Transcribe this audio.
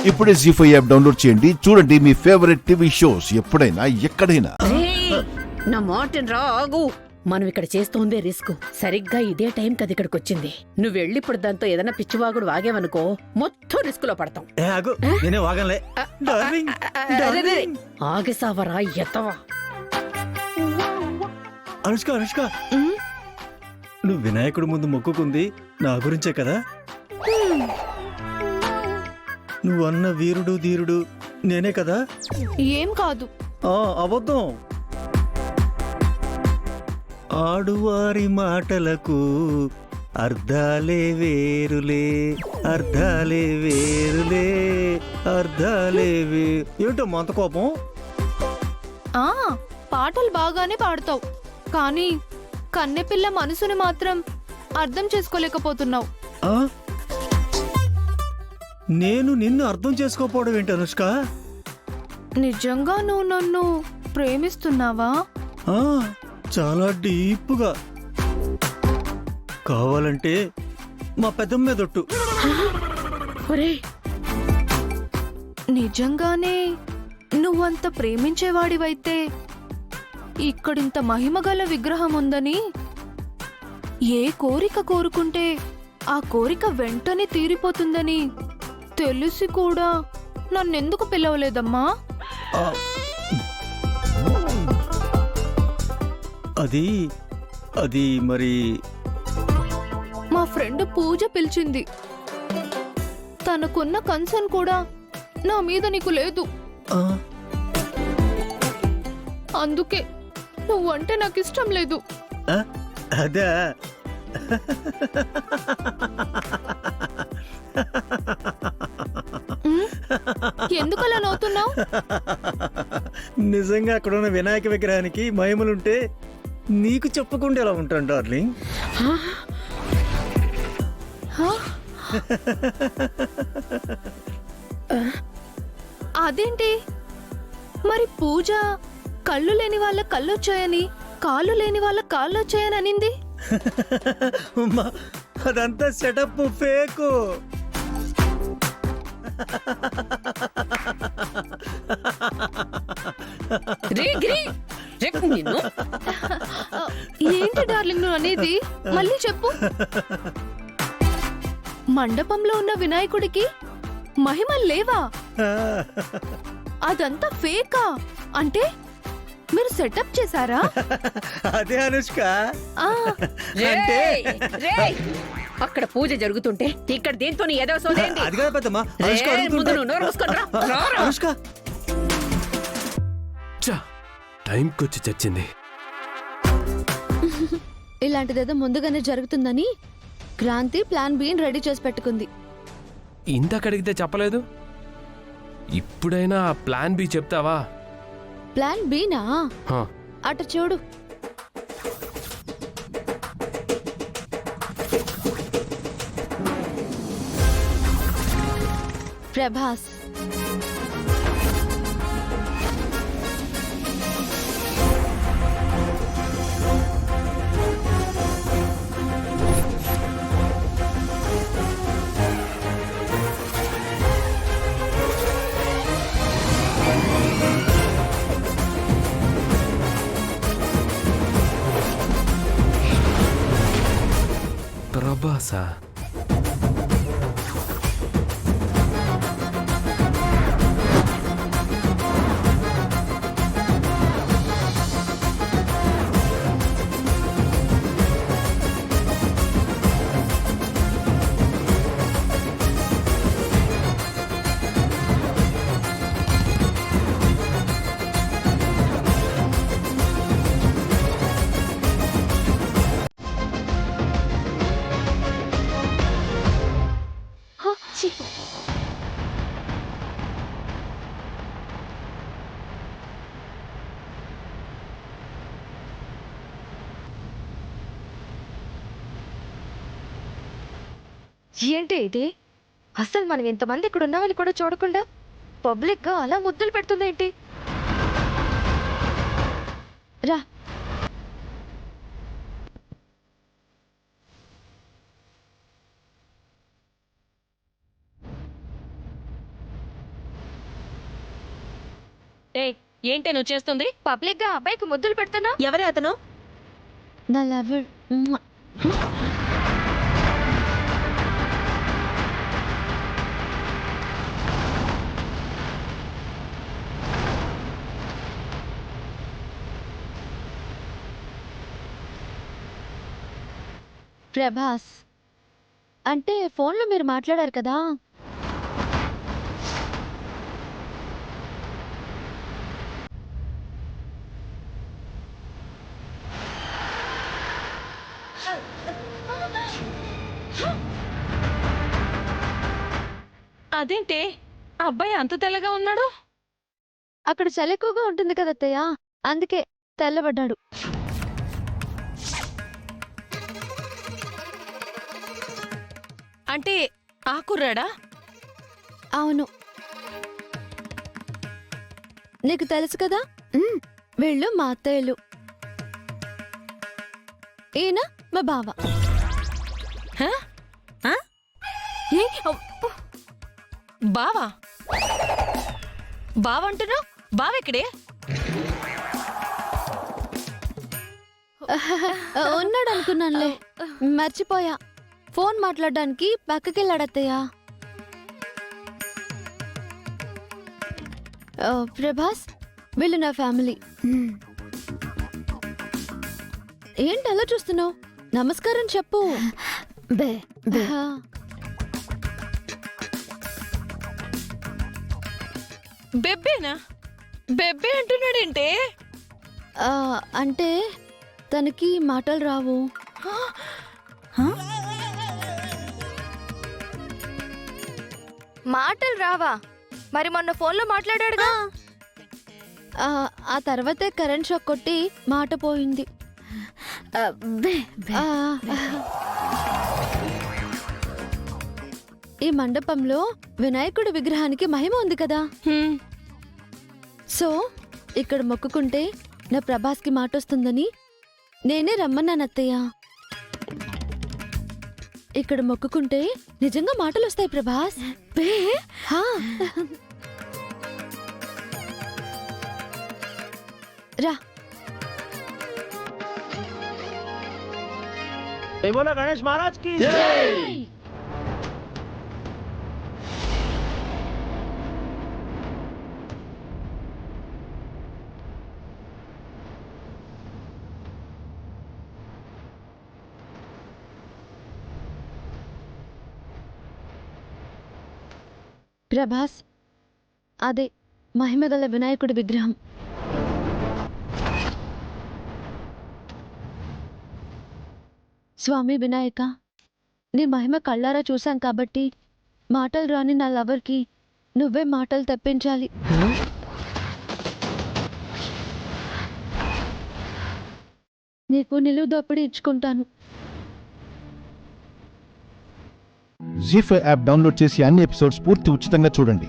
ఇప్పుడే జీ5 app download చేయండి. చూడండి మీ ఫేవరెట్ టీవీ షోస్ ఎప్పుడైనా ఎక్కడైనా. నా మాట ఆగు. మనం ఇక్కడ చేస్తోందే రిస్క్. సరిగ్గా ఇదే టైం కది ఇక్కడికి వచ్చింది. నువ్వు వెళ్ళి ఇప్పుడు దాంతో ఏదైనా పిచ్చివాగుడు వాగేవనుకో మొత్తం రిస్క్ లో పడతాం. ఆగేసావరా ఎత్తవా. అనుష్క అనుష్క, నువ్వు వినాయకుడు ముందు మొక్కుకుంది నా గురించే కదా? నువ్వు అన్న వీరుడు ధీరుడు నేనే కదా? ఏం కాదు. అబద్ధం. ఆడువారి మాటలకు అర్ధాలే వేరులే, అర్ధాలే వేరులే, అర్ధాలే ఏంటో అంత కోపం? పాటలు బాగానే పాడతావు, కానీ కన్నెపిల్ల మనసుని మాత్రం అర్థం చేసుకోలేకపోతున్నావు. నేను నిన్ను అర్థం చేసుకోపోవడం ఏంటి అనుష్క? నిజంగా నువ్వు నన్ను ప్రేమిస్తున్నావా? చాలా డీప్గా. కావాలంటే మా పెద్దమ్మ మీదొట్టు. నిజంగానే నువ్వంత ప్రేమించేవాడివైతే ఇక్కడింత మహిమగల విగ్రహం ఉందని, ఏ కోరిక కోరుకుంటే ఆ కోరిక వెంటనే తీరిపోతుందని తెలిసి కూడా నన్నెందుకు పిలవలేదమ్మా? అది మరి మా ఫ్రెండ్ పూజ పిలిచింది. తనకున్న కన్సర్న్ కూడా నా మీద నీకు లేదు. అందుకే నువ్వంటే నాకు ఇష్టం లేదు. అదా? ఎందుకలా నవ్వుతున్నావు? నిజంగా అక్కడ ఉన్న వినాయక విగ్రహానికి మహిమలుంటే నీకు చెప్పకుండా ఎలా ఉంటాను డార్లింగ్? అదేంటి మరి పూజ కళ్ళు లేని వాళ్ళ కళ్ళొచ్చాయని, కాళ్ళు లేని వాళ్ళ కాళ్ళు వచ్చాయని అనింది? అదంతా సెటప్, ఫేకు. ఏంటి డార్లింగ్ నువ్వు అనేది? మళ్ళీ చెప్పు. మండపంలో ఉన్న వినాయకుడికి మహిమలు లేవా? అదంతా ఫేకా? అంటే మీరు సెటప్ చేశారా? అదే అనుష్క. అక్కడ పూజ జరుగుతుంటే ఇక్కడ దీంతో ఏదో సోదేంటి? అది కాదు పెద్దమ్మా. అనుష్క టైంకొచ్చి చచ్చింది. ఇలాంటిదేదో ముందుగానే జరుగుతుందని క్రాంతి ప్లాన్ బి రెడీ చేసి పెట్టుకుంది. ఇంతకడిగితే చెప్పలేదు. ఇప్పుడైనా ప్లాన్ బి చెప్తావా? ప్లాన్ బీనా? అటు చూడు. ప్రభాస్. ప్రభాసా? ఏంటి ఇది? అసలు మనం ఇంతమంది ఇక్కడ ఉన్నామని కూడా చూడకుండా పబ్లిక్ గా అలా ముద్దులు పెడుతుందేంటి? రా. ఏంటే నువ్వు చేస్తుంది? పబ్లిక్ గా అబ్బాయికి ముద్దులు పెడుతున్నా. ఎవరే అతను? నా లవర్. ప్రభాస్ అంటే ఫోన్లో మీరు మాట్లాడారు కదా. అదేంటే అబ్బాయి అంత తెల్లగా ఉన్నాడు? అక్కడ చలి ఎక్కువగా ఉంటుంది కదా అత్తయ్య, అందుకే తెల్లబడ్డాడు. అంటే ఆ కుర్రాడా? అవును, నీకు తెలుసు కదా, వీళ్ళు మా అత్తయ్యలు, ఈయన మా బావ. హ? ఆ? ఏ? బావా? బావంటున్నావు? బావెక్కడే? ఉన్నాడు అనుకున్నానులే, మర్చిపోయా. ఫోన్ మాట్లాడడానికి పక్కకెళ్ళాడత్తయ్యా. ప్రభాస్, వీళ్ళు నా ఫ్యామిలీ. ఏంటి అలా చూస్తున్నావు? నమస్కారం చెప్పు. బెబ్బేనా? బెబ్బే అంటున్నాడేంటే? అంటే తనకి మాటలు రావు. మాటలు రావా? మరి మొన్న ఫోన్లో మాట్లాడాడుగా. ఆ తర్వాతే కరెంట్ షాక్ కొట్టి మాట పోయింది. ఈ మండపంలో వినాయకుడి విగ్రహానికి మహిమ ఉంది కదా, సో ఇక్కడ మొక్కుకుంటే నా ప్రభాస్కి మాట వస్తుందని నేనే రమ్మన్నాను అత్తయ్య. ఇక్కడ మొక్కుకుంటే నిజంగా మాటలు వస్తాయి ప్రభాస్. హా. రా. గణేష్ మహారాజ్ కి ప్రభాస్, అదే మహిమగల వినాయకుడి విగ్రహం. స్వామి వినాయక, నీ మహిమ కళ్ళారా చూశాం కాబట్టి మాటలు రాని నా లవర్కి నువ్వే మాటలు తెప్పించాలి. నీకు నిలువు దోపిడీ ఇచ్చుకుంటాను. జీ5 యాప్ డౌన్లోడ్ చేసి అన్ని ఎపిసోడ్స్ పూర్తి ఉచితంగా చూడండి.